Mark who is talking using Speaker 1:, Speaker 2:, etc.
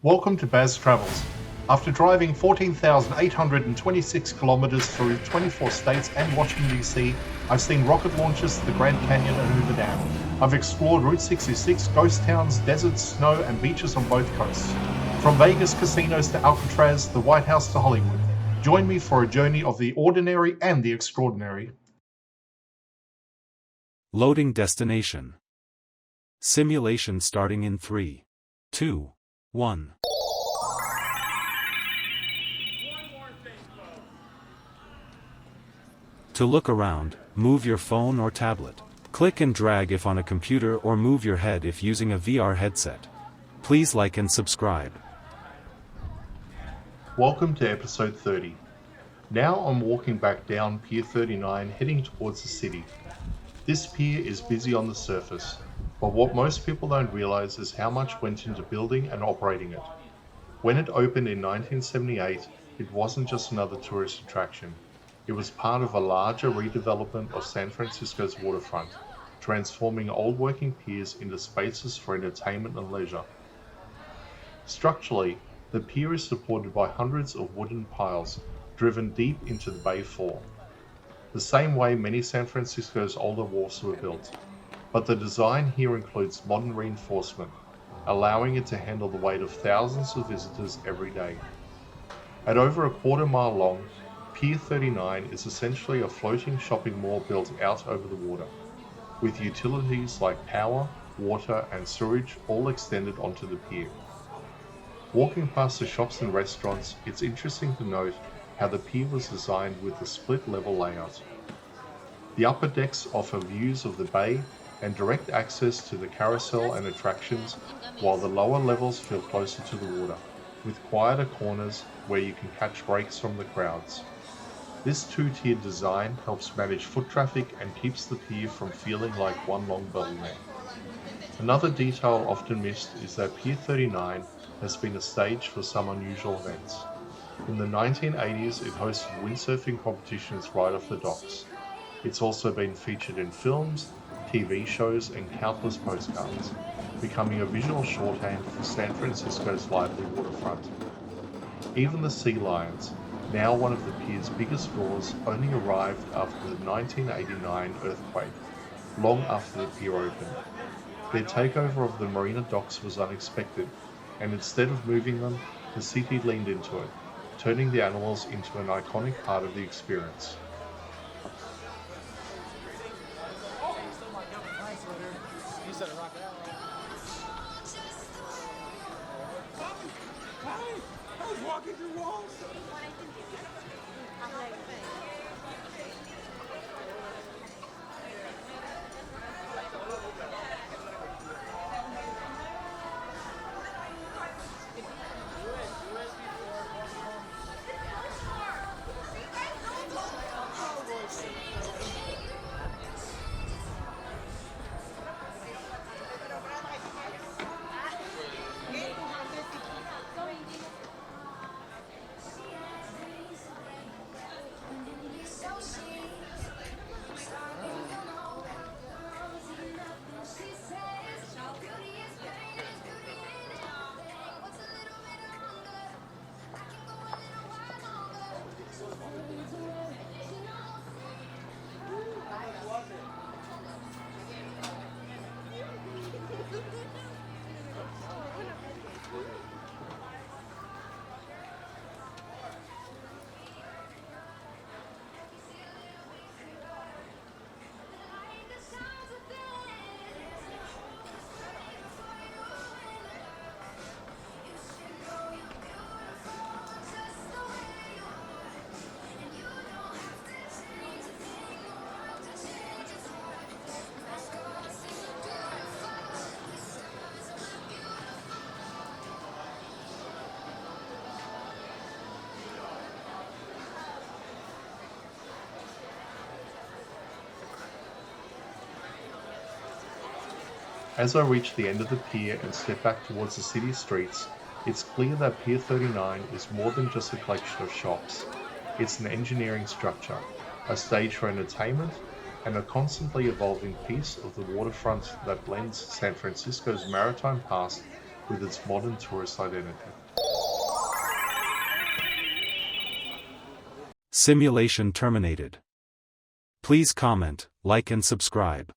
Speaker 1: Welcome to Baz Travels. After driving 14,826 kilometers through 24 states and Washington, D.C., I've seen rocket launches to the Grand Canyon and Hoover Dam. I've explored Route 66, ghost towns, deserts, snow, and beaches on both coasts. From Vegas casinos to Alcatraz, the White House to Hollywood. Join me for a journey of the ordinary and the extraordinary.
Speaker 2: Loading destination. Simulation starting in 3, 2, 1. To look around, move your phone or tablet. Click and drag if on a computer or move your head if using a VR headset. Please like and subscribe.
Speaker 1: Welcome to episode 30. Now I'm walking back down Pier 39 heading towards the city. This pier is busy on the surface, but what most people don't realize is how much went into building and operating it. When it opened in 1978, it wasn't just another tourist attraction. It was part of a larger redevelopment of San Francisco's waterfront, transforming old working piers into spaces for entertainment and leisure. Structurally, the pier is supported by hundreds of wooden piles driven deep into the bay floor, the same way many San Francisco's older wharfs were built. But the design here includes modern reinforcement, allowing it to handle the weight of thousands of visitors every day. At over a quarter-mile long, Pier 39 is essentially a floating shopping mall built out over the water, with utilities like power, water, and sewage all extended onto the pier. Walking past the shops and restaurants, it's interesting to note how the pier was designed with a split-level layout. The upper decks offer views of the bay and direct access to the carousel and attractions, while the lower levels feel closer to the water, with quieter corners where you can catch breaks from the crowds. This two-tiered design helps manage foot traffic and keeps the pier from feeling like one long bottleneck. Another detail often missed is that Pier 39 has been a stage for some unusual events. In the 1980s, it hosted windsurfing competitions right off the docks. It's also been featured in films, TV shows, and countless postcards, becoming a visual shorthand for San Francisco's lively waterfront. Even the sea lions, now one of the pier's biggest draws, only arrived after the 1989 earthquake, long after the pier opened. Their takeover of the marina docks was unexpected, and instead of moving them, the city leaned into it, turning the animals into an iconic part of the experience. As I reach the end of the pier and step back towards the city streets, it's clear that Pier 39 is more than just a collection of shops. It's an engineering structure, a stage for entertainment, and a constantly evolving piece of the waterfront that blends San Francisco's maritime past with its modern tourist identity.
Speaker 2: Simulation terminated. Please comment, like and subscribe.